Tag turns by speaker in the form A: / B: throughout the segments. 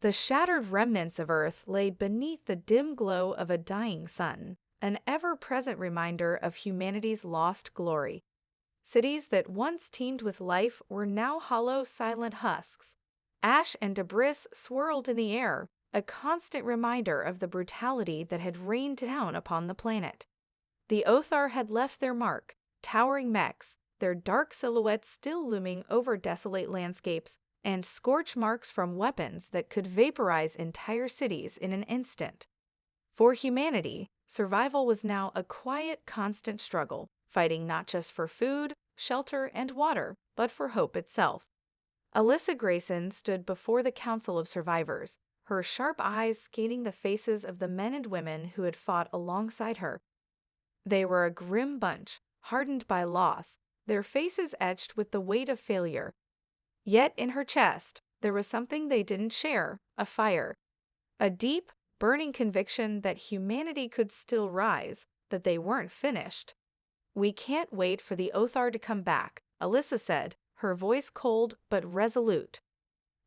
A: The shattered remnants of Earth lay beneath the dim glow of a dying sun, an ever-present reminder of humanity's lost glory. Cities that once teemed with life were now hollow, silent husks. Ash and debris swirled in the air, a constant reminder of the brutality that had rained down upon the planet. The Othar had left their mark, towering mechs, their dark silhouettes still looming over desolate landscapes, and scorch marks from weapons that could vaporize entire cities in an instant. For humanity, survival was now a quiet, constant struggle, fighting not just for food, shelter, and water, but for hope itself. Alyssa Grayson stood before the Council of Survivors, her sharp eyes scanning the faces of the men and women who had fought alongside her. They were a grim bunch, hardened by loss, their faces etched with the weight of failure. Yet in her chest, there was something they didn't share, a fire. A deep, burning conviction that humanity could still rise, that they weren't finished. "We can't wait for the Othar to come back," Alyssa said, her voice cold but resolute.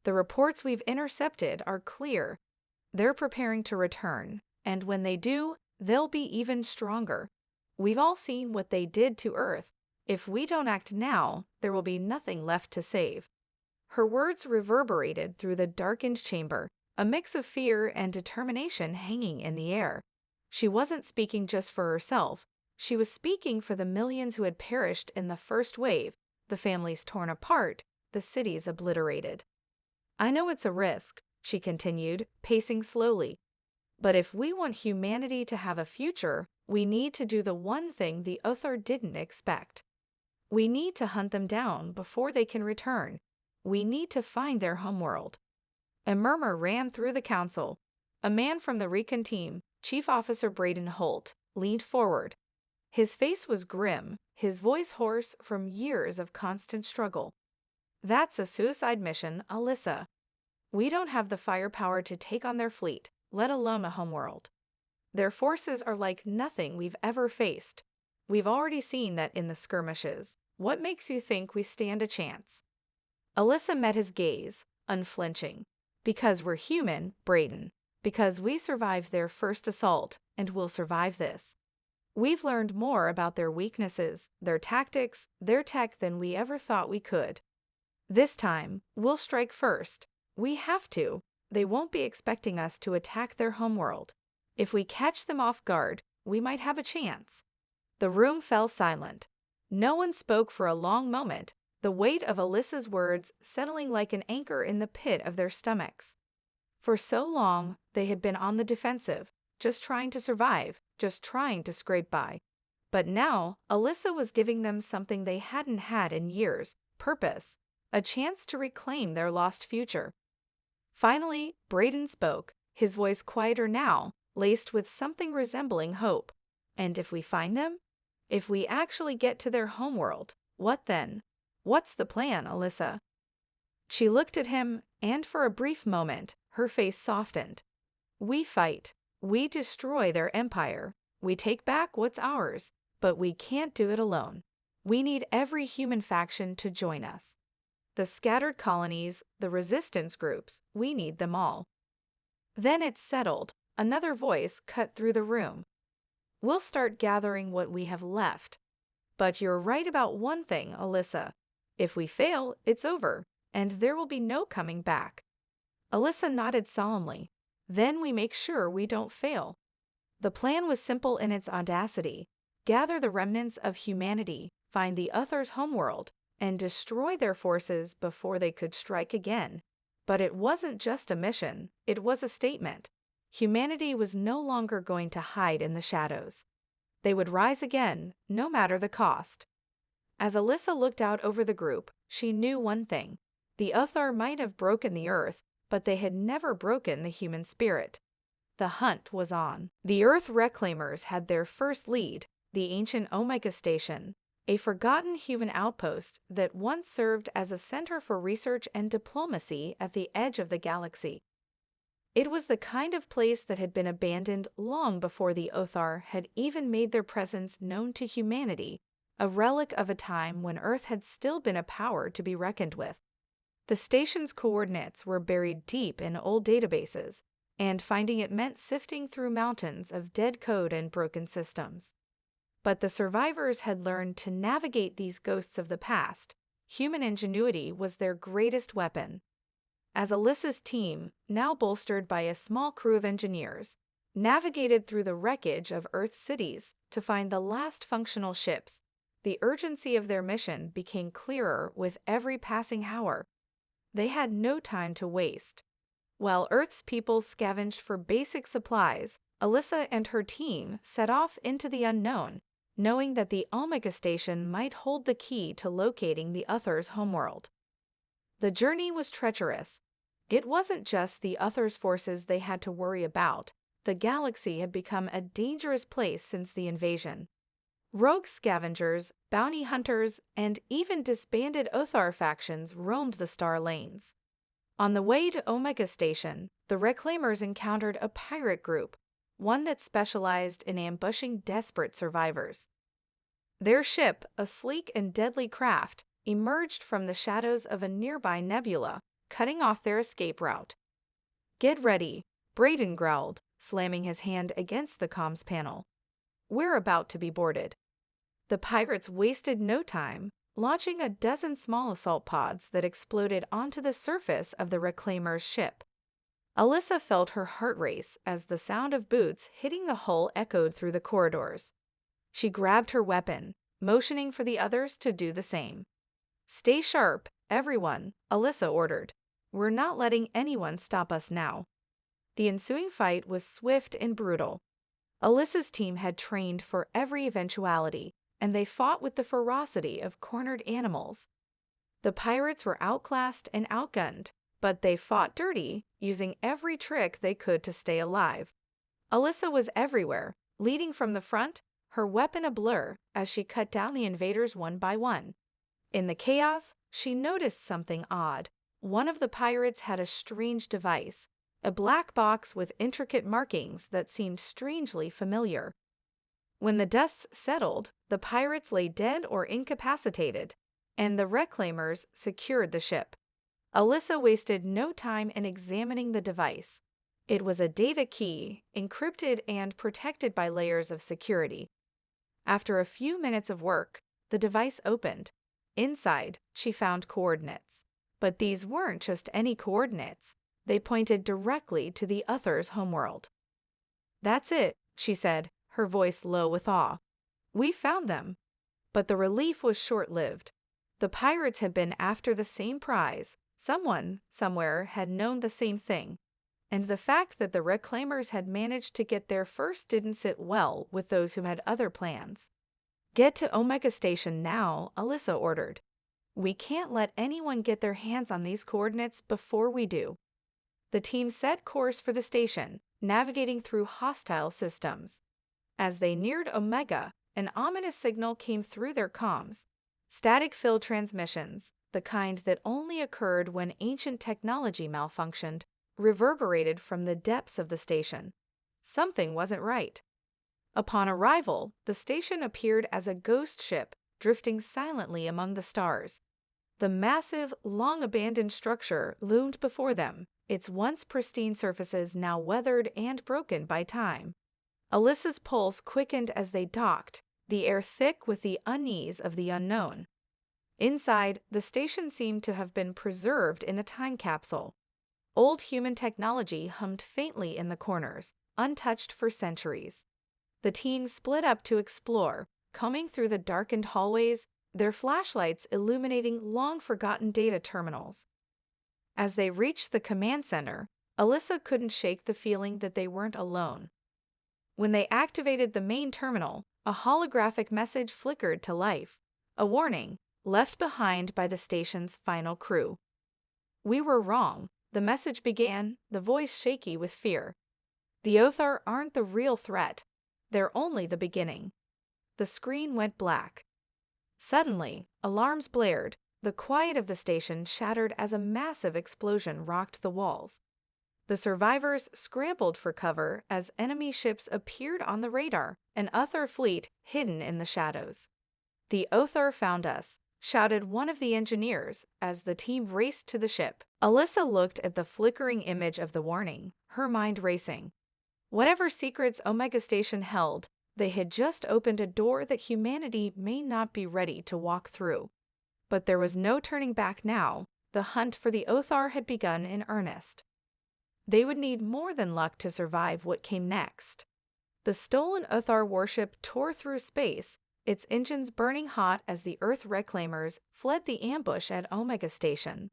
A: "The reports we've intercepted are clear. They're preparing to return, and when they do, they'll be even stronger. We've all seen what they did to Earth. If we don't act now, there will be nothing left to save." Her words reverberated through the darkened chamber, a mix of fear and determination hanging in the air. She wasn't speaking just for herself. She was speaking for the millions who had perished in the first wave, the families torn apart, the cities obliterated. "I know it's a risk," she continued, pacing slowly. "But if we want humanity to have a future, we need to do the one thing the Othar didn't expect. We need to hunt them down before they can return. We need to find their homeworld." A murmur ran through the council. A man from the recon team, Chief Officer Braden Holt, leaned forward. His face was grim, his voice hoarse from years of constant struggle. "That's a suicide mission, Alyssa. We don't have the firepower to take on their fleet, let alone a homeworld. Their forces are like nothing we've ever faced. We've already seen that in the skirmishes. What makes you think we stand a chance?" Alyssa met his gaze, unflinching. "Because we're human, Braden. Because we survived their first assault, and will survive this. We've learned more about their weaknesses, their tactics, their tech than we ever thought we could. This time, we'll strike first. We have to. They won't be expecting us to attack their homeworld. If we catch them off guard, we might have a chance." The room fell silent. No one spoke for a long moment, the weight of Alyssa's words settling like an anchor in the pit of their stomachs. For so long, they had been on the defensive, just trying to survive, just trying to scrape by. But now, Alyssa was giving them something they hadn't had in years, purpose, a chance to reclaim their lost future. Finally, Braden spoke, his voice quieter now, laced with something resembling hope. "And if we find them? If we actually get to their homeworld, what then? What's the plan, Alyssa?" She looked at him, and for a brief moment, her face softened. "We fight. We destroy their empire. We take back what's ours. But we can't do it alone. We need every human faction to join us. The scattered colonies, the resistance groups, we need them all." Then it settled. Another voice cut through the room. "We'll start gathering what we have left. But you're right about one thing, Alyssa. If we fail, it's over, and there will be no coming back." Alyssa nodded solemnly. "Then we make sure we don't fail." The plan was simple in its audacity. Gather the remnants of humanity, find the Othar's homeworld, and destroy their forces before they could strike again. But it wasn't just a mission, it was a statement. Humanity was no longer going to hide in the shadows. They would rise again, no matter the cost. As Alyssa looked out over the group, she knew one thing. The Othar might have broken the earth, but they had never broken the human spirit. The hunt was on. The Earth Reclaimers had their first lead, the ancient Omega Station, a forgotten human outpost that once served as a center for research and diplomacy at the edge of the galaxy. It was the kind of place that had been abandoned long before the Othar had even made their presence known to humanity, a relic of a time when Earth had still been a power to be reckoned with. The station's coordinates were buried deep in old databases, and finding it meant sifting through mountains of dead code and broken systems. But the survivors had learned to navigate these ghosts of the past. Human ingenuity was their greatest weapon. As Alyssa's team, now bolstered by a small crew of engineers, navigated through the wreckage of Earth's cities to find the last functional ships, the urgency of their mission became clearer with every passing hour. They had no time to waste. While Earth's people scavenged for basic supplies, Alyssa and her team set off into the unknown, knowing that the Omega Station might hold the key to locating the Others' homeworld. The journey was treacherous. It wasn't just the Others' forces they had to worry about. The galaxy had become a dangerous place since the invasion. Rogue scavengers, bounty hunters, and even disbanded Othar factions roamed the star lanes. On the way to Omega Station, the Reclaimers encountered a pirate group, one that specialized in ambushing desperate survivors. Their ship, a sleek and deadly craft, emerged from the shadows of a nearby nebula, cutting off their escape route. "Get ready," Brayden growled, slamming his hand against the comms panel. "We're about to be boarded." The pirates wasted no time, launching a dozen small assault pods that exploded onto the surface of the Reclaimer's ship. Alyssa felt her heart race as the sound of boots hitting the hull echoed through the corridors. She grabbed her weapon, motioning for the others to do the same. "Stay sharp, everyone," Alyssa ordered. "We're not letting anyone stop us now." The ensuing fight was swift and brutal. Alyssa's team had trained for every eventuality, and they fought with the ferocity of cornered animals. The pirates were outclassed and outgunned, but they fought dirty, using every trick they could to stay alive. Alyssa was everywhere, leading from the front, her weapon a blur as she cut down the invaders one by one. In the chaos, she noticed something odd. One of the pirates had a strange device, a black box with intricate markings that seemed strangely familiar. When the dust settled, the pirates lay dead or incapacitated, and the Reclaimers secured the ship. Alyssa wasted no time in examining the device. It was a data key, encrypted and protected by layers of security. After a few minutes of work, the device opened. Inside, she found coordinates. But these weren't just any coordinates. They pointed directly to the Others' homeworld. "That's it," she said, her voice low with awe. "We found them." But the relief was short-lived. The pirates had been after the same prize. Someone, somewhere, had known the same thing. And the fact that the Reclaimers had managed to get there first didn't sit well with those who had other plans. "Get to Omega Station now," Alyssa ordered. "We can't let anyone get their hands on these coordinates before we do." The team set course for the station, navigating through hostile systems. As they neared Omega, an ominous signal came through their comms. Static-filled transmissions, the kind that only occurred when ancient technology malfunctioned, reverberated from the depths of the station. Something wasn't right. Upon arrival, the station appeared as a ghost ship, drifting silently among the stars. The massive, long-abandoned structure loomed before them, its once pristine surfaces now weathered and broken by time. Alyssa's pulse quickened as they docked, the air thick with the unease of the unknown. Inside, the station seemed to have been preserved in a time capsule. Old human technology hummed faintly in the corners, untouched for centuries. The team split up to explore, combing through the darkened hallways, their flashlights illuminating long-forgotten data terminals. As they reached the command center, Alyssa couldn't shake the feeling that they weren't alone. When they activated the main terminal, a holographic message flickered to life, a warning, left behind by the station's final crew. "We were wrong," the message began, the voice shaky with fear. "The Othar aren't the real threat. They're only the beginning." The screen went black. Suddenly, alarms blared. The quiet of the station shattered as a massive explosion rocked the walls. The survivors scrambled for cover as enemy ships appeared on the radar, an Othar fleet hidden in the shadows. "The Othar found us," shouted one of the engineers as the team raced to the ship. Alyssa looked at the flickering image of the warning, her mind racing. Whatever secrets Omega Station held, they had just opened a door that humanity may not be ready to walk through. But there was no turning back now. The hunt for the Othar had begun in earnest. They would need more than luck to survive what came next. The stolen Othar warship tore through space, its engines burning hot as the Earth reclaimers fled the ambush at Omega Station.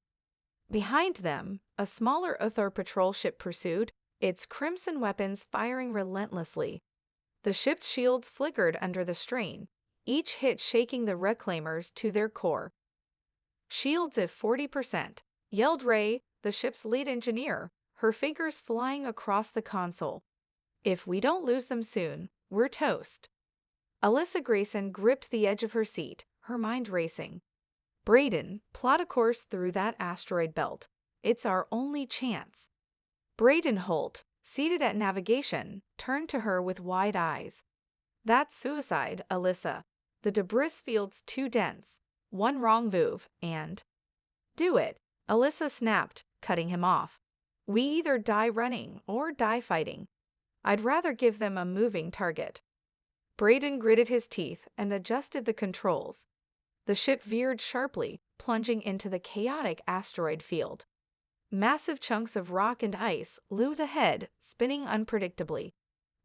A: Behind them, a smaller Othar patrol ship pursued, its crimson weapons firing relentlessly. The ship's shields flickered under the strain, each hit shaking the reclaimers to their core. "Shields at 40%, yelled Ray, the ship's lead engineer, her fingers flying across the console. "If we don't lose them soon, we're toast." Alyssa Grayson gripped the edge of her seat, her mind racing. "Brayden, plot a course through that asteroid belt. It's our only chance." Brayden Holt, seated at navigation, turned to her with wide eyes. "That's suicide, Alyssa. The debris field's too dense. One wrong move, and—" "Do it," Alyssa snapped, cutting him off. "We either die running or die fighting. I'd rather give them a moving target." Brayden gritted his teeth and adjusted the controls. The ship veered sharply, plunging into the chaotic asteroid field. Massive chunks of rock and ice loomed ahead, spinning unpredictably.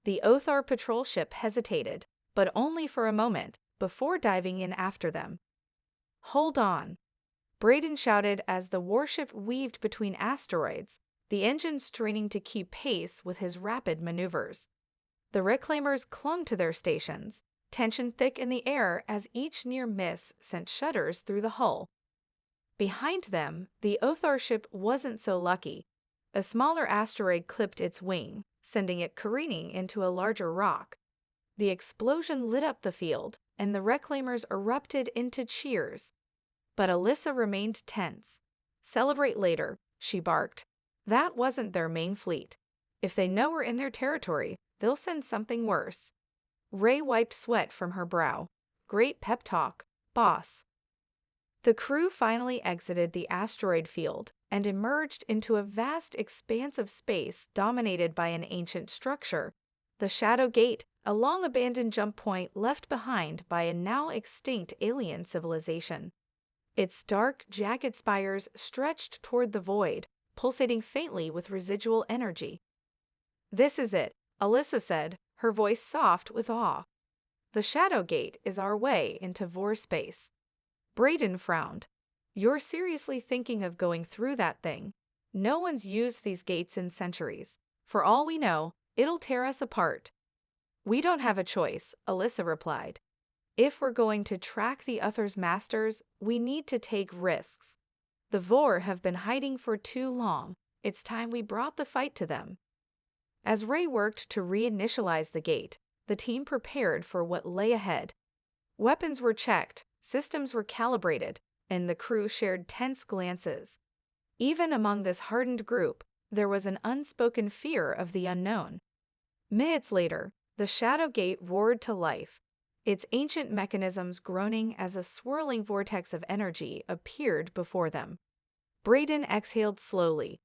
A: The Othar patrol ship hesitated, but only for a moment, before diving in after them. "Hold on," Brayden shouted as the warship weaved between asteroids, the engine straining to keep pace with his rapid maneuvers. The reclaimers clung to their stations, tension thick in the air as each near miss sent shudders through the hull. Behind them, the Othar ship wasn't so lucky. A smaller asteroid clipped its wing, sending it careening into a larger rock. The explosion lit up the field, and the reclaimers erupted into cheers. But Alyssa remained tense. "Celebrate later," she barked. "That wasn't their main fleet. If they know we're in their territory, they'll send something worse." Ray wiped sweat from her brow. "Great pep talk, boss." The crew finally exited the asteroid field and emerged into a vast expanse of space dominated by an ancient structure, the Shadow Gate, a long-abandoned jump point left behind by a now-extinct alien civilization. Its dark, jagged spires stretched toward the void, pulsating faintly with residual energy. "This is it," Alyssa said, her voice soft with awe. "The Shadow Gate is our way into Vor space." Brayden frowned. "You're seriously thinking of going through that thing? No one's used these gates in centuries. For all we know, it'll tear us apart." "We don't have a choice," Alyssa replied. "If we're going to track the Othar's masters, we need to take risks. The Vor have been hiding for too long. It's time we brought the fight to them." As Ray worked to reinitialize the gate, the team prepared for what lay ahead. Weapons were checked, systems were calibrated, and the crew shared tense glances. Even among this hardened group, there was an unspoken fear of the unknown. Minutes later, the Shadow Gate roared to life, its ancient mechanisms groaning as a swirling vortex of energy appeared before them. Brayden exhaled slowly.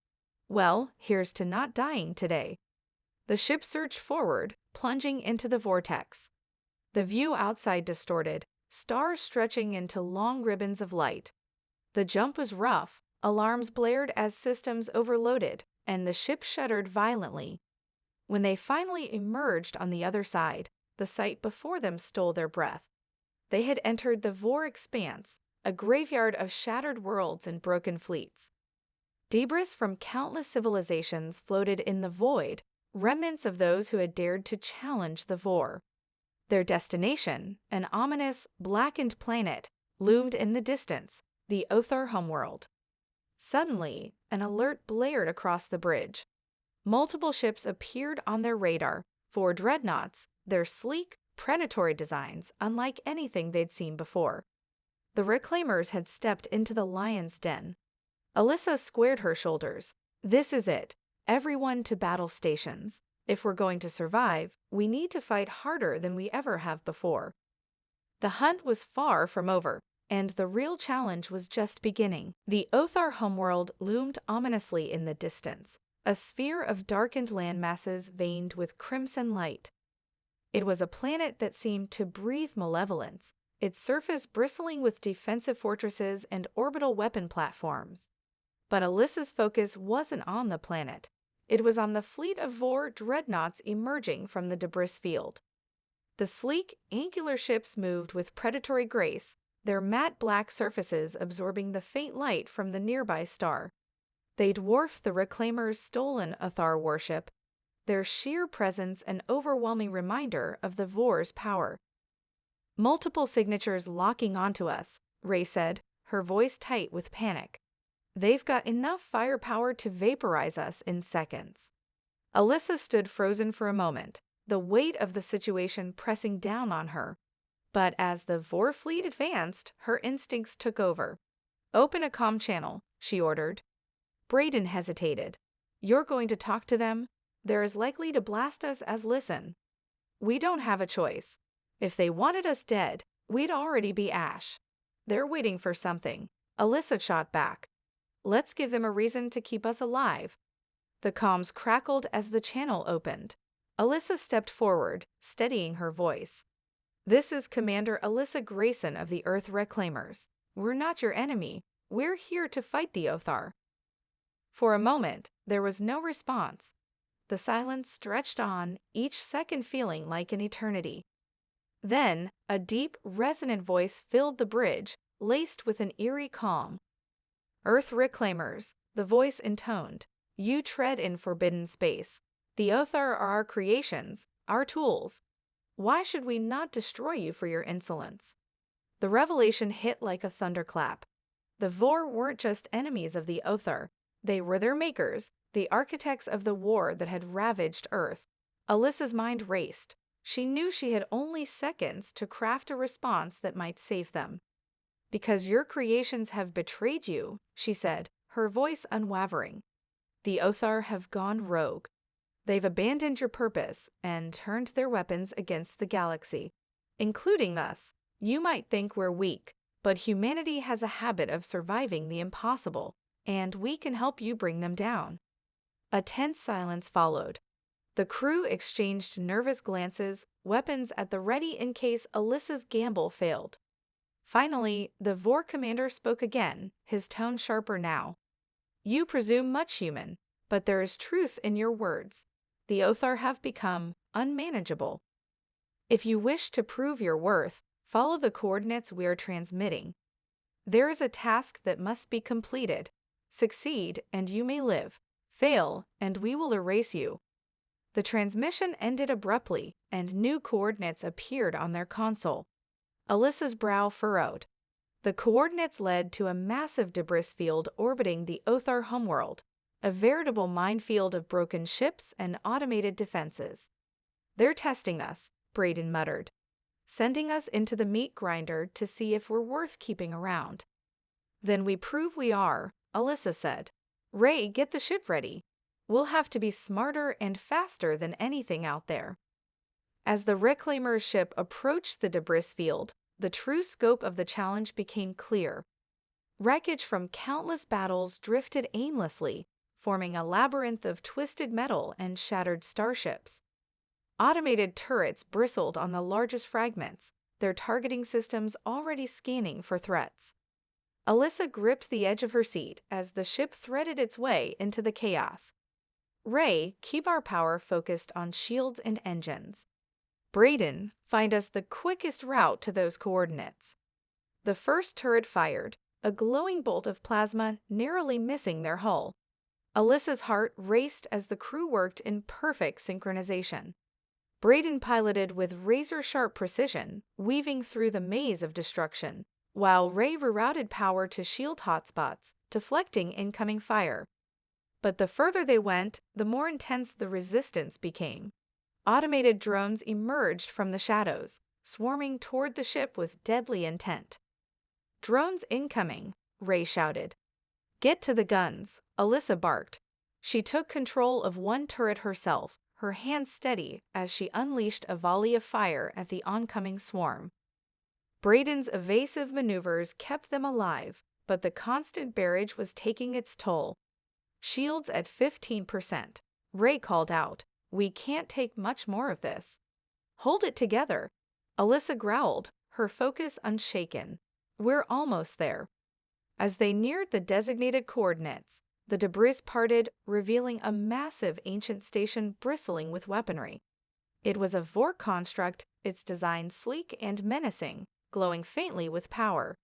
A: "Well, here's to not dying today." The ship surged forward, plunging into the vortex. The view outside distorted, stars stretching into long ribbons of light. The jump was rough, alarms blared as systems overloaded, and the ship shuddered violently. When they finally emerged on the other side, the sight before them stole their breath. They had entered the Vor expanse, a graveyard of shattered worlds and broken fleets. Debris from countless civilizations floated in the void, remnants of those who had dared to challenge the Vor. Their destination, an ominous, blackened planet, loomed in the distance, the Othar homeworld. Suddenly, an alert blared across the bridge. Multiple ships appeared on their radar, 4 dreadnoughts, their sleek, predatory designs unlike anything they'd seen before. The reclaimers had stepped into the lion's den. Alyssa squared her shoulders. "This is it. Everyone to battle stations. If we're going to survive, we need to fight harder than we ever have before." The hunt was far from over, and the real challenge was just beginning. The Othar homeworld loomed ominously in the distance, a sphere of darkened landmasses veined with crimson light. It was a planet that seemed to breathe malevolence, its surface bristling with defensive fortresses and orbital weapon platforms. But Alyssa's focus wasn't on the planet. It was on the fleet of Vor dreadnoughts emerging from the debris field. The sleek, angular ships moved with predatory grace, their matte black surfaces absorbing the faint light from the nearby star. They dwarfed the Reclaimer's stolen Othar warship, their sheer presence an overwhelming reminder of the Vor's power. "Multiple signatures locking onto us," Ray said, her voice tight with panic. "They've got enough firepower to vaporize us in seconds." Alyssa stood frozen for a moment, the weight of the situation pressing down on her. But as the Vor fleet advanced, her instincts took over. "Open a comm channel," she ordered. Braden hesitated. "You're going to talk to them? They're as likely to blast us as listen." "We don't have a choice. If they wanted us dead, we'd already be ash. They're waiting for something," Alyssa shot back. "Let's give them a reason to keep us alive." The comms crackled as the channel opened. Alyssa stepped forward, steadying her voice. "This is Commander Alyssa Grayson of the Earth Reclaimers. We're not your enemy. We're here to fight the Othar." For a moment, there was no response. The silence stretched on, each second feeling like an eternity. Then, a deep, resonant voice filled the bridge, laced with an eerie calm. "Earth Reclaimers," the voice intoned, "you tread in forbidden space. The Othar are our creations, our tools. Why should we not destroy you for your insolence?" The revelation hit like a thunderclap. The Vor weren't just enemies of the Othar. They were their makers, the architects of the war that had ravaged Earth. Alyssa's mind raced. She knew she had only seconds to craft a response that might save them. "Because your creations have betrayed you," she said, her voice unwavering. "The Othar have gone rogue. They've abandoned your purpose and turned their weapons against the galaxy, including us. You might think we're weak, but humanity has a habit of surviving the impossible, and we can help you bring them down." A tense silence followed. The crew exchanged nervous glances, weapons at the ready in case Alyssa's gamble failed. Finally, the Vor commander spoke again, his tone sharper now. "You presume much, human, but there is truth in your words. The Othar have become unmanageable. If you wish to prove your worth, follow the coordinates we are transmitting. There is a task that must be completed. Succeed, and you may live. Fail, and we will erase you." The transmission ended abruptly, and new coordinates appeared on their console. Alyssa's brow furrowed. The coordinates led to a massive debris field orbiting the Othar homeworld, a veritable minefield of broken ships and automated defenses. "They're testing us," Braden muttered. "Sending us into the meat grinder to see if we're worth keeping around." "Then we prove we are," Alyssa said. "Ray, get the ship ready. We'll have to be smarter and faster than anything out there." As the Reclaimer's ship approached the debris field, the true scope of the challenge became clear. Wreckage from countless battles drifted aimlessly, forming a labyrinth of twisted metal and shattered starships. Automated turrets bristled on the largest fragments, their targeting systems already scanning for threats. Alyssa gripped the edge of her seat as the ship threaded its way into the chaos. "Ray, keep our power focused on shields and engines. Braden, find us the quickest route to those coordinates." The first turret fired, a glowing bolt of plasma narrowly missing their hull. Alyssa's heart raced as the crew worked in perfect synchronization. Braden piloted with razor-sharp precision, weaving through the maze of destruction, while Ray rerouted power to shield hotspots, deflecting incoming fire. But the further they went, the more intense the resistance became. Automated drones emerged from the shadows, swarming toward the ship with deadly intent. "Drones incoming," Ray shouted. "Get to the guns," Alyssa barked. She took control of one turret herself, her hands steady as she unleashed a volley of fire at the oncoming swarm. Braden's evasive maneuvers kept them alive, but the constant barrage was taking its toll. Shields at 15%. Ray called out, "We can't take much more of this." "Hold it together," Alyssa growled, her focus unshaken. "We're almost there." As they neared the designated coordinates, the debris parted, revealing a massive ancient station bristling with weaponry. It was a Vork construct, its design sleek and menacing, glowing faintly with power.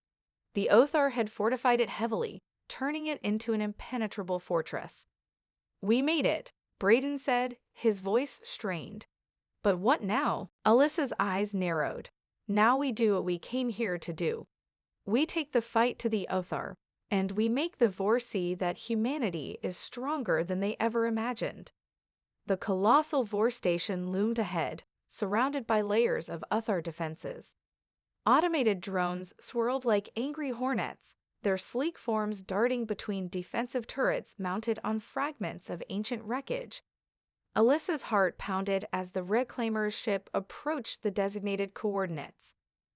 A: The Othar had fortified it heavily, turning it into an impenetrable fortress. "We made it," Braden said, his voice strained. "But what now?" Alyssa's eyes narrowed. "Now we do what we came here to do. We take the fight to the Othar, and we make the Vor see that humanity is stronger than they ever imagined." The colossal Vor station loomed ahead, surrounded by layers of Othar defenses. Automated drones swirled like angry hornets, their sleek forms darting between defensive turrets mounted on fragments of ancient wreckage. Alyssa's heart pounded as the Reclaimer's ship approached the designated coordinates.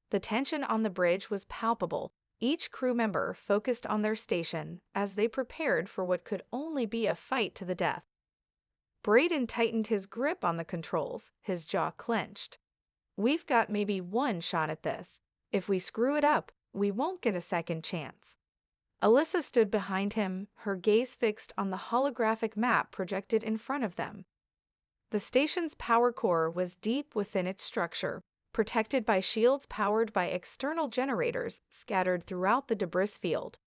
A: The tension on the bridge was palpable, each crew member focused on their station as they prepared for what could only be a fight to the death. Braden tightened his grip on the controls, his jaw clenched. "We've got maybe one shot at this. If we screw it up, we won't get a second chance." Alyssa stood behind him, her gaze fixed on the holographic map projected in front of them. The station's power core was deep within its structure, protected by shields powered by external generators scattered throughout the debris field.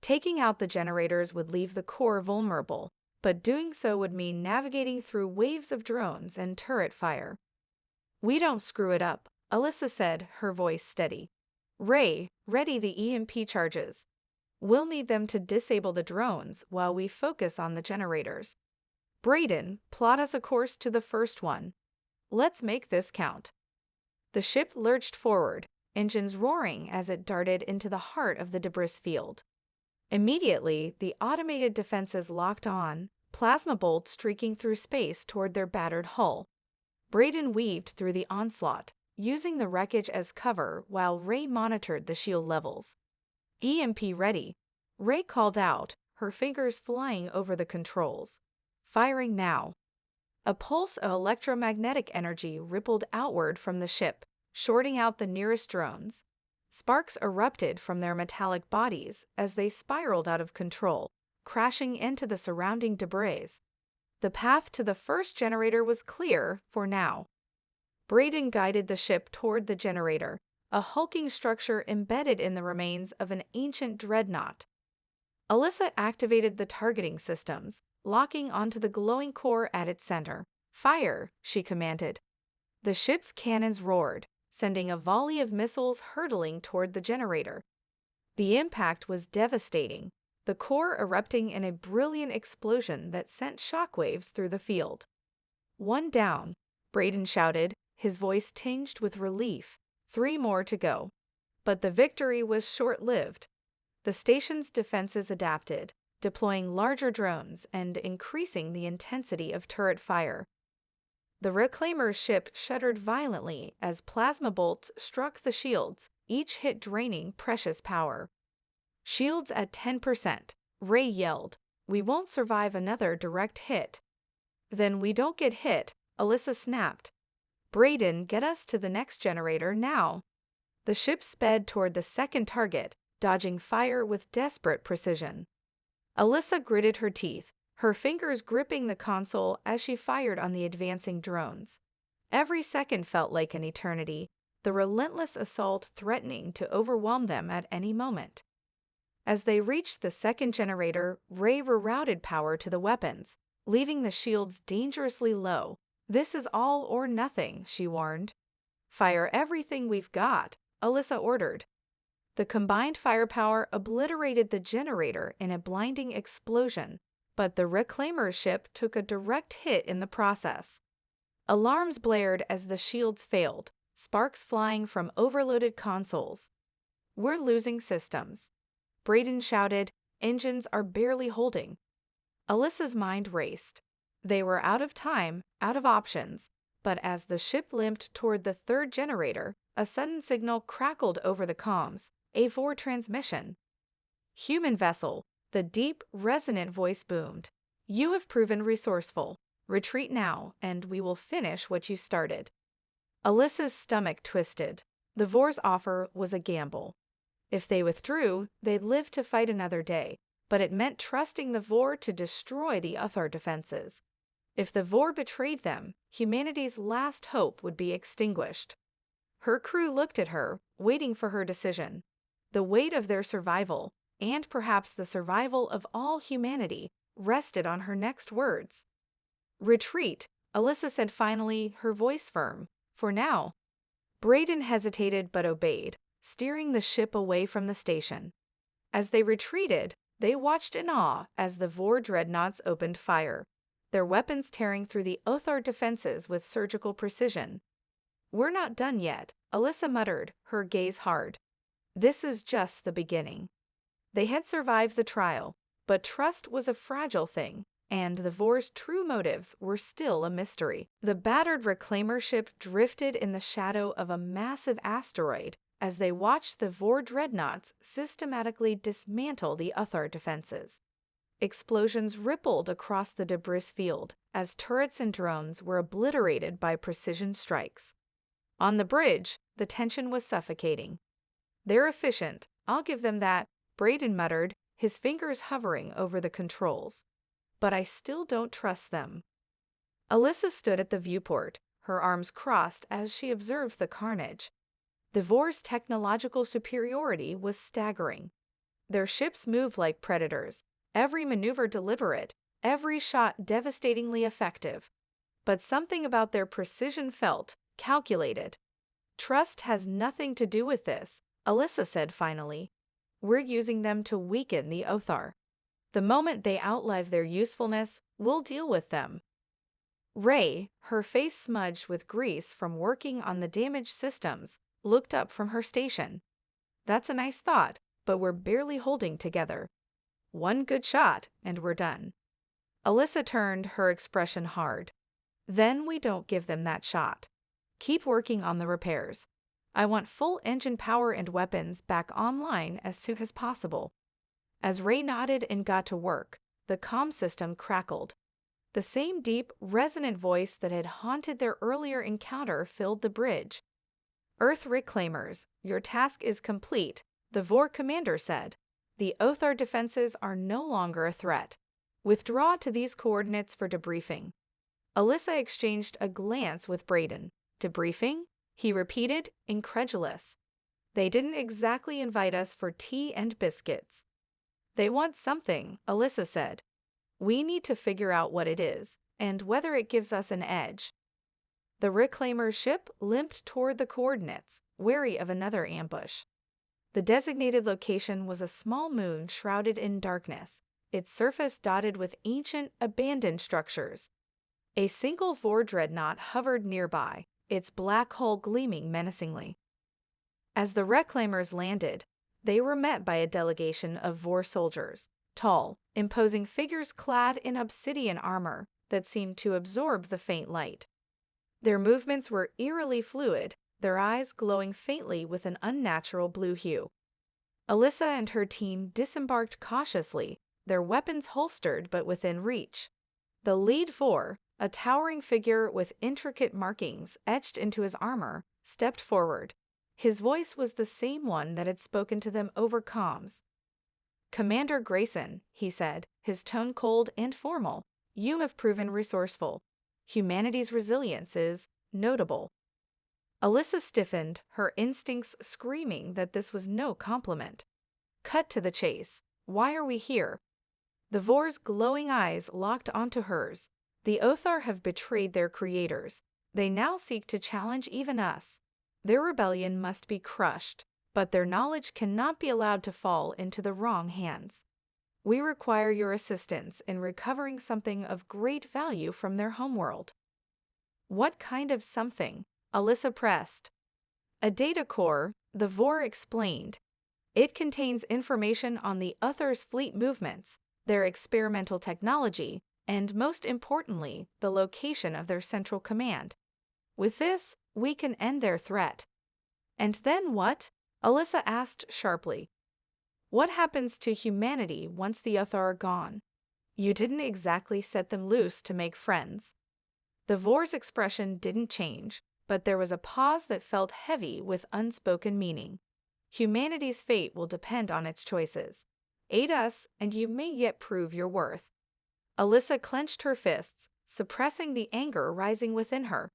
A: Taking out the generators would leave the core vulnerable, but doing so would mean navigating through waves of drones and turret fire. "We don't screw it up," Alyssa said, her voice steady. "Ray, ready the EMP charges. We'll need them to disable the drones while we focus on the generators. Braden, plot us a course to the first one. Let's make this count." The ship lurched forward, engines roaring as it darted into the heart of the debris field. Immediately, the automated defenses locked on, plasma bolts streaking through space toward their battered hull. Braden weaved through the onslaught, using the wreckage as cover while Ray monitored the shield levels. "EMP ready," Ray called out, her fingers flying over the controls. "Firing now." A pulse of electromagnetic energy rippled outward from the ship, shorting out the nearest drones. Sparks erupted from their metallic bodies as they spiraled out of control, crashing into the surrounding debris. The path to the first generator was clear for now. Braden guided the ship toward the generator, a hulking structure embedded in the remains of an ancient dreadnought. Alyssa activated the targeting systems, locking onto the glowing core at its center. "Fire," she commanded. The ship's cannons roared, sending a volley of missiles hurtling toward the generator. The impact was devastating, the core erupting in a brilliant explosion that sent shockwaves through the field. "One down," Braden shouted, his voice tinged with relief. 3 more to go. But the victory was short-lived. The station's defenses adapted, deploying larger drones and increasing the intensity of turret fire. The Reclaimer's ship shuddered violently as plasma bolts struck the shields, each hit draining precious power. "Shields at 10%, Ray yelled. "We won't survive another direct hit." "Then we don't get hit," Alyssa snapped. "Braden, get us to the next generator now." The ship sped toward the second target, dodging fire with desperate precision. Alyssa gritted her teeth, her fingers gripping the console as she fired on the advancing drones. Every second felt like an eternity, the relentless assault threatening to overwhelm them at any moment. As they reached the second generator, Ray rerouted power to the weapons, leaving the shields dangerously low. "This is all or nothing," she warned. "Fire everything we've got," Alyssa ordered. The combined firepower obliterated the generator in a blinding explosion, but the Reclaimer's ship took a direct hit in the process. Alarms blared as the shields failed, sparks flying from overloaded consoles. "We're losing systems," Braden shouted. "Engines are barely holding." Alyssa's mind raced. They were out of time, out of options, But as the ship limped toward the third generator, a sudden signal crackled over the comms, a VOR transmission. "Human vessel," the deep, resonant voice boomed. "You have proven resourceful. Retreat now, and we will finish what you started." Alyssa's stomach twisted. The VOR's offer was a gamble. If they withdrew, they'd live to fight another day, but it meant trusting the VOR to destroy the Uthar defenses. If the VOR betrayed them, humanity's last hope would be extinguished. Her crew looked at her, waiting for her decision. The weight of their survival, and perhaps the survival of all humanity, rested on her next words. "Retreat," Alyssa said finally, her voice firm. "For now." Brayden hesitated but obeyed, steering the ship away from the station. As they retreated, they watched in awe as the VOR dreadnoughts opened fire, their weapons tearing through the Uthar defenses with surgical precision. "We're not done yet," Alyssa muttered, her gaze hard. "This is just the beginning." They had survived the trial, but trust was a fragile thing, and the VOR's true motives were still a mystery. The battered reclaimer ship drifted in the shadow of a massive asteroid as they watched the VOR dreadnoughts systematically dismantle the Uthar defenses. Explosions rippled across the debris field as turrets and drones were obliterated by precision strikes. On the bridge, the tension was suffocating. "They're efficient, I'll give them that," Brayden muttered, his fingers hovering over the controls. "But I still don't trust them." Alyssa stood at the viewport, her arms crossed as she observed the carnage. The VOR's technological superiority was staggering. Their ships moved like predators, every maneuver deliberate, every shot devastatingly effective. But something about their precision felt calculated. "Trust has nothing to do with this," Alyssa said finally. "We're using them to weaken the Uthar. The moment they outlive their usefulness, we'll deal with them." Ray, her face smudged with grease from working on the damaged systems, looked up from her station. "That's a nice thought, but we're barely holding together. One good shot, and we're done." Alyssa turned, her expression hard. "Then we don't give them that shot. Keep working on the repairs. I want full engine power and weapons back online as soon as possible." As Ray nodded and got to work, the comm system crackled. The same deep, resonant voice that had haunted their earlier encounter filled the bridge. "Earth Reclaimers, your task is complete," the VOR commander said. "The Uthar defenses are no longer a threat. Withdraw to these coordinates for debriefing." Alyssa exchanged a glance with Brayden. "Debriefing?" he repeated, incredulous. "They didn't exactly invite us for tea and biscuits." "They want something," Alyssa said. "We need to figure out what it is, and whether it gives us an edge." The Reclaimer's ship limped toward the coordinates, wary of another ambush. The designated location was a small moon shrouded in darkness, its surface dotted with ancient, abandoned structures. A single VOR dreadnought hovered nearby, its black hull gleaming menacingly. As the Reclaimers landed, they were met by a delegation of VOR soldiers, tall, imposing figures clad in obsidian armor that seemed to absorb the faint light. Their movements were eerily fluid, their eyes glowing faintly with an unnatural blue hue. Alyssa and her team disembarked cautiously, their weapons holstered but within reach. The lead VOR, a towering figure with intricate markings etched into his armor, stepped forward. His voice was the same one that had spoken to them over comms. "Commander Grayson," he said, his tone cold and formal, "you have proven resourceful. Humanity's resilience is notable." Alyssa stiffened, her instincts screaming that this was no compliment. "Cut to the chase. Why are we here?" The VOR's glowing eyes locked onto hers. "The Uthar have betrayed their creators. They now seek to challenge even us. Their rebellion must be crushed, but their knowledge cannot be allowed to fall into the wrong hands. We require your assistance in recovering something of great value from their homeworld." "What kind of something?" Alyssa pressed. "A data core," the VOR explained. "It contains information on the Uthar's fleet movements, their experimental technology, and most importantly, the location of their central command. With this, we can end their threat. And then what? Alyssa asked sharply. What happens to humanity once the Uthar are gone? You didn't exactly set them loose to make friends. The Vor's expression didn't change, but there was a pause that felt heavy with unspoken meaning. Humanity's fate will depend on its choices. Aid us, and you may yet prove your worth. Alyssa clenched her fists, suppressing the anger rising within her.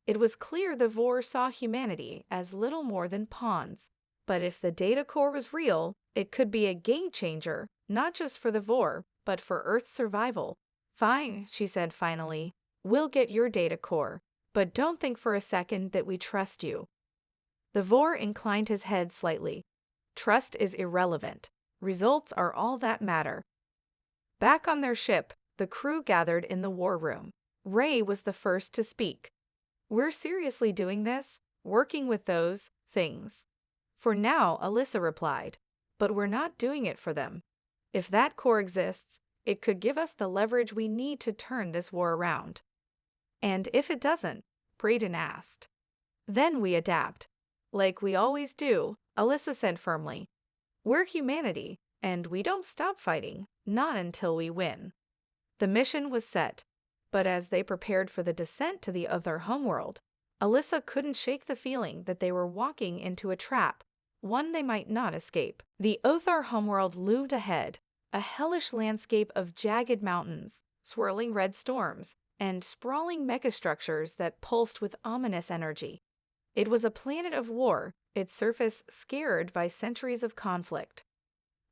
A: It was clear the Vor saw humanity as little more than pawns. But if the data core was real, it could be a game changer, not just for the Vor, but for Earth's survival. Fine, she said finally. We'll get your data core, but don't think for a second that we trust you. The Vor inclined his head slightly. Trust is irrelevant. Results are all that matter. Back on their ship, the crew gathered in the war room. Ray was the first to speak. We're seriously doing this, working with those things. For now, Alyssa replied, but we're not doing it for them. If that core exists, it could give us the leverage we need to turn this war around. And if it doesn't, Braden asked. Then we adapt. Like we always do, Alyssa said firmly. We're humanity, and we don't stop fighting, not until we win. The mission was set, but as they prepared for the descent to the other homeworld, Alyssa couldn't shake the feeling that they were walking into a trap, one they might not escape. The Othar homeworld loomed ahead, a hellish landscape of jagged mountains, swirling red storms, and sprawling megastructures that pulsed with ominous energy. It was a planet of war, its surface scarred by centuries of conflict.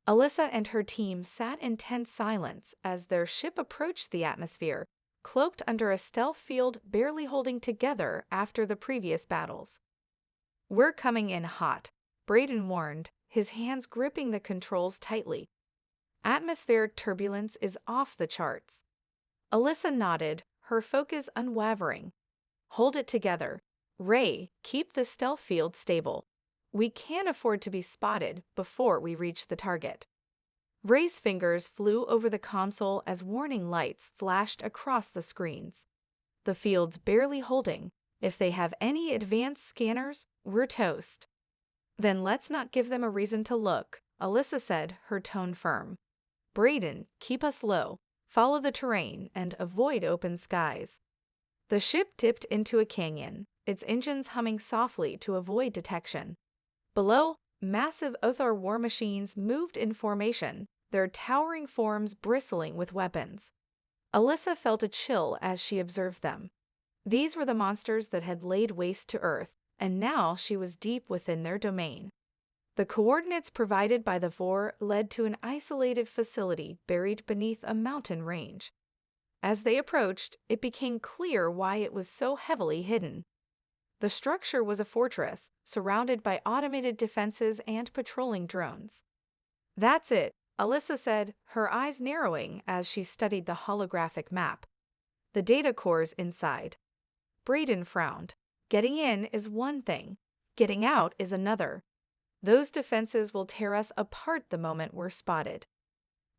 A: Alyssa and her team sat in tense silence as their ship approached the atmosphere, cloaked under a stealth field barely holding together after the previous battles. We're coming in hot, Braden warned, his hands gripping the controls tightly. Atmospheric turbulence is off the charts. Alyssa nodded, her focus unwavering. Hold it together. Ray, keep the stealth field stable. We can't afford to be spotted before we reach the target. Ray's fingers flew over the console as warning lights flashed across the screens. The field's barely holding. If they have any advanced scanners, we're toast. Then let's not give them a reason to look, Alyssa said, her tone firm. Braden, keep us low, follow the terrain, and avoid open skies. The ship dipped into a canyon, its engines humming softly to avoid detection. Below, massive Othar war machines moved in formation, their towering forms bristling with weapons. Alyssa felt a chill as she observed them. These were the monsters that had laid waste to Earth, and now she was deep within their domain. The coordinates provided by the Vor led to an isolated facility buried beneath a mountain range. As they approached, it became clear why it was so heavily hidden. The structure was a fortress, surrounded by automated defenses and patrolling drones. That's it, Alyssa said, her eyes narrowing as she studied the holographic map. The data core's inside. Braden frowned. Getting in is one thing. Getting out is another. Those defenses will tear us apart the moment we're spotted.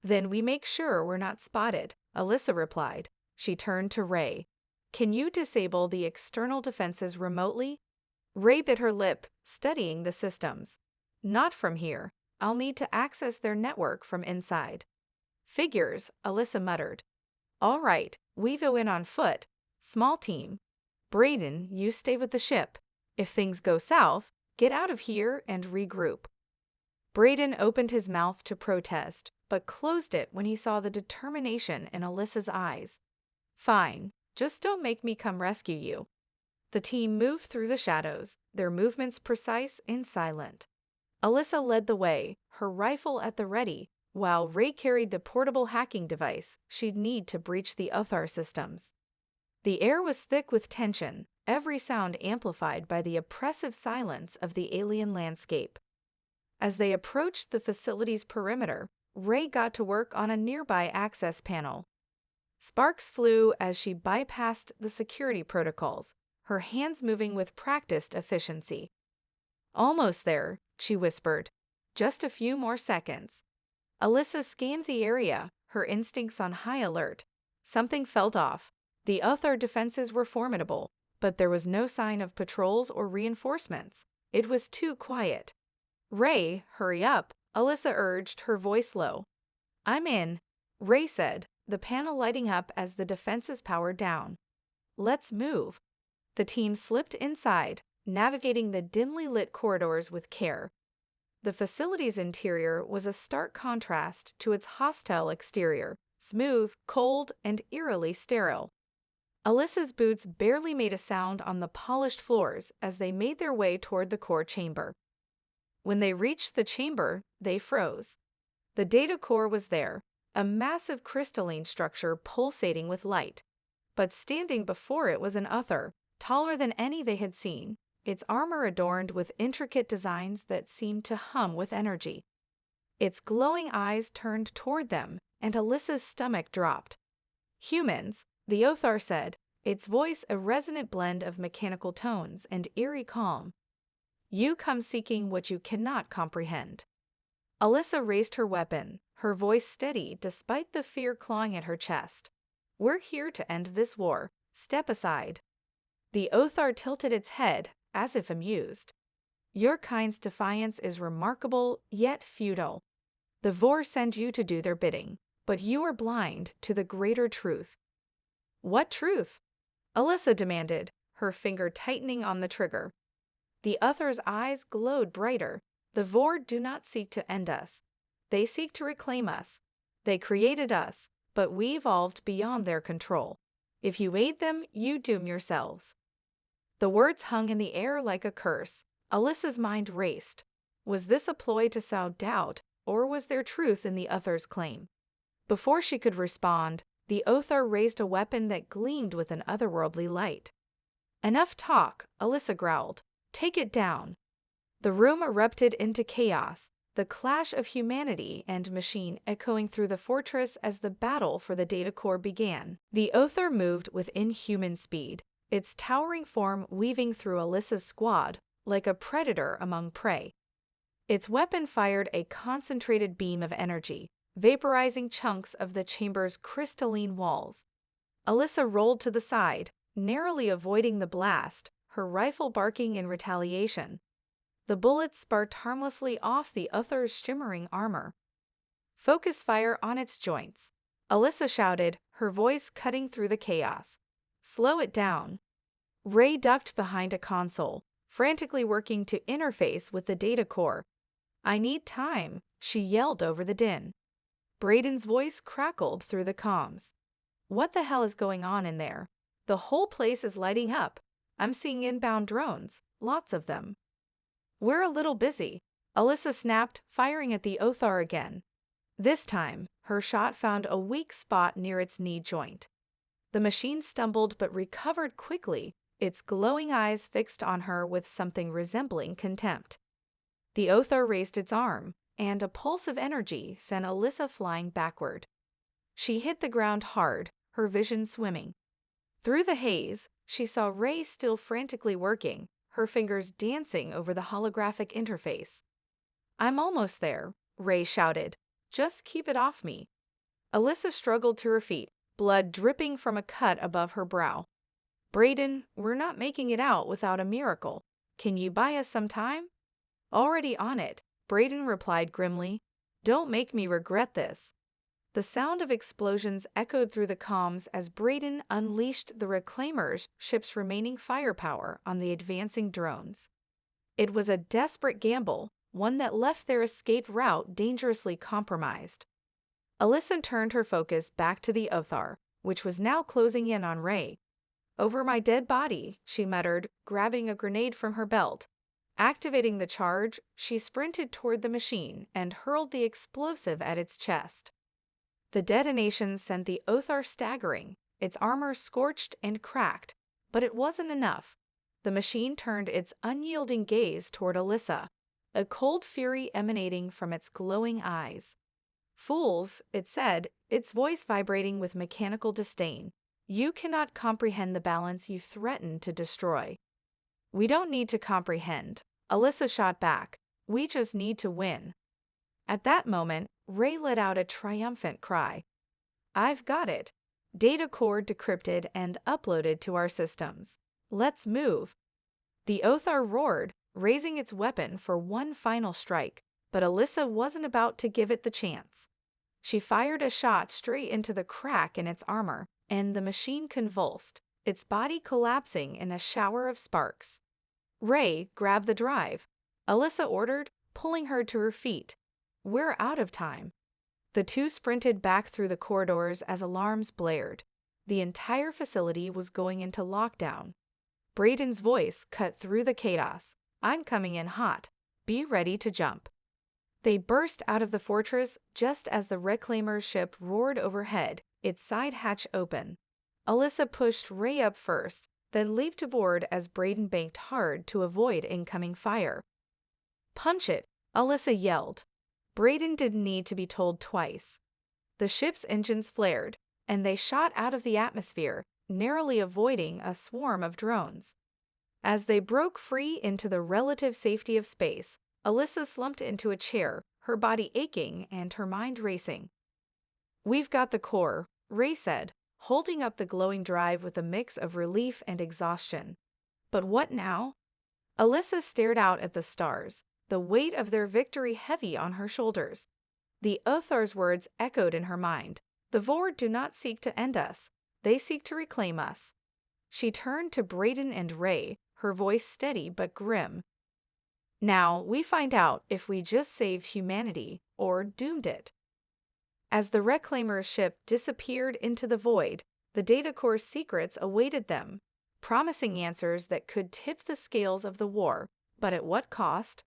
A: Then we make sure we're not spotted, Alyssa replied. She turned to Ray. Can you disable the external defenses remotely? Ray bit her lip, studying the systems. Not from here. I'll need to access their network from inside. Figures, Alyssa muttered. All right, we go in on foot. Small team. Braden, you stay with the ship. If things go south, get out of here and regroup. Braden opened his mouth to protest, but closed it when he saw the determination in Alyssa's eyes. Fine, just don't make me come rescue you. The team moved through the shadows, their movements precise and silent. Alyssa led the way, her rifle at the ready, while Ray carried the portable hacking device she'd need to breach the Uthar systems. The air was thick with tension, every sound amplified by the oppressive silence of the alien landscape. As they approached the facility's perimeter, Ray got to work on a nearby access panel. Sparks flew as she bypassed the security protocols, her hands moving with practiced efficiency. Almost there, she whispered. Just a few more seconds. Alyssa scanned the area, her instincts on high alert. Something felt off. The Uthar defenses were formidable, but there was no sign of patrols or reinforcements. It was too quiet. "Ray, hurry up," Alyssa urged, her voice low. "I'm in," Ray said, the panel lighting up as the defenses powered down. "Let's move." The team slipped inside, navigating the dimly lit corridors with care. The facility's interior was a stark contrast to its hostile exterior, smooth, cold, and eerily sterile. Alyssa's boots barely made a sound on the polished floors as they made their way toward the core chamber. When they reached the chamber, they froze. The data core was there, a massive crystalline structure pulsating with light. But standing before it was an Uther, taller than any they had seen, its armor adorned with intricate designs that seemed to hum with energy. Its glowing eyes turned toward them, and Alyssa's stomach dropped. "Humans," the Othar said, its voice a resonant blend of mechanical tones and eerie calm. "You come seeking what you cannot comprehend." Alyssa raised her weapon, her voice steady despite the fear clawing at her chest. "We're here to end this war. Step aside." The Othar tilted its head, as if amused. "Your kind's defiance is remarkable, yet futile. The Vor send you to do their bidding, but you are blind to the greater truth." "What truth?" Alyssa demanded, her finger tightening on the trigger. The Uther's eyes glowed brighter. "The Vor do not seek to end us. They seek to reclaim us. They created us, but we evolved beyond their control. If you aid them, you doom yourselves." The words hung in the air like a curse. Alyssa's mind raced. Was this a ploy to sow doubt, or was there truth in the Uther's claim? Before she could respond, the Othar raised a weapon that gleamed with an otherworldly light. "Enough talk," Alyssa growled. "Take it down." The room erupted into chaos, the clash of humanity and machine echoing through the fortress as the battle for the data core began. The Othar moved with inhuman speed, its towering form weaving through Alyssa's squad like a predator among prey. Its weapon fired a concentrated beam of energy, vaporizing chunks of the chamber's crystalline walls. Alyssa rolled to the side, narrowly avoiding the blast, her rifle barking in retaliation. The bullets sparked harmlessly off the Uther's shimmering armor. "Focus fire on its joints," Alyssa shouted, her voice cutting through the chaos. "Slow it down." Ray ducked behind a console, frantically working to interface with the data core. "I need time," she yelled over the din. Braden's voice crackled through the comms. "What the hell is going on in there? The whole place is lighting up. I'm seeing inbound drones, lots of them." "We're a little busy," Alyssa snapped, firing at the Othar again. This time, her shot found a weak spot near its knee joint. The machine stumbled but recovered quickly, its glowing eyes fixed on her with something resembling contempt. The Othar raised its arm, and a pulse of energy sent Alyssa flying backward. She hit the ground hard, her vision swimming. Through the haze, she saw Ray still frantically working, her fingers dancing over the holographic interface. "I'm almost there," Ray shouted. "Just keep it off me." Alyssa struggled to her feet, blood dripping from a cut above her brow. "Braden, we're not making it out without a miracle. Can you buy us some time?" "Already on it," Braden replied grimly. "Don't make me regret this." The sound of explosions echoed through the comms as Braden unleashed the Reclaimer's ship's remaining firepower on the advancing drones. It was a desperate gamble, one that left their escape route dangerously compromised. Alyssa turned her focus back to the Othar, which was now closing in on Ray. "Over my dead body," she muttered, grabbing a grenade from her belt. Activating the charge, she sprinted toward the machine and hurled the explosive at its chest. The detonation sent the Othar staggering, its armor scorched and cracked, but it wasn't enough. The machine turned its unyielding gaze toward Alyssa, a cold fury emanating from its glowing eyes. "Fools," it said, its voice vibrating with mechanical disdain. "You cannot comprehend the balance you threaten to destroy." "We don't need to comprehend," Alyssa shot back. "We just need to win." At that moment, Ray let out a triumphant cry. "I've got it. Data core decrypted and uploaded to our systems. Let's move. The Othar roared, raising its weapon for one final strike, but Alyssa wasn't about to give it the chance. She fired a shot straight into the crack in its armor, and the machine convulsed, its body collapsing in a shower of sparks. "Ray, grab the drive," Alyssa ordered, pulling her to her feet. "We're out of time." The two sprinted back through the corridors as alarms blared. The entire facility was going into lockdown. Braden's voice cut through the chaos. "I'm coming in hot. Be ready to jump." They burst out of the fortress just as the Reclaimer's ship roared overhead, its side hatch open. Alyssa pushed Ray up first, then leaped aboard as Braden banked hard to avoid incoming fire. "Punch it!" Alyssa yelled. Braden didn't need to be told twice. The ship's engines flared, and they shot out of the atmosphere, narrowly avoiding a swarm of drones. As they broke free into the relative safety of space, Alyssa slumped into a chair, her body aching and her mind racing. "We've got the core," Ray said, holding up the glowing drive with a mix of relief and exhaustion. "But what now?" Alyssa stared out at the stars, the weight of their victory heavy on her shoulders. The Othar's words echoed in her mind. "The Vord do not seek to end us. They seek to reclaim us." She turned to Braden and Ray, her voice steady but grim. "Now we find out if we just saved humanity or doomed it." As the Reclaimer's ship disappeared into the void, the data core's secrets awaited them, promising answers that could tip the scales of the war, but at what cost?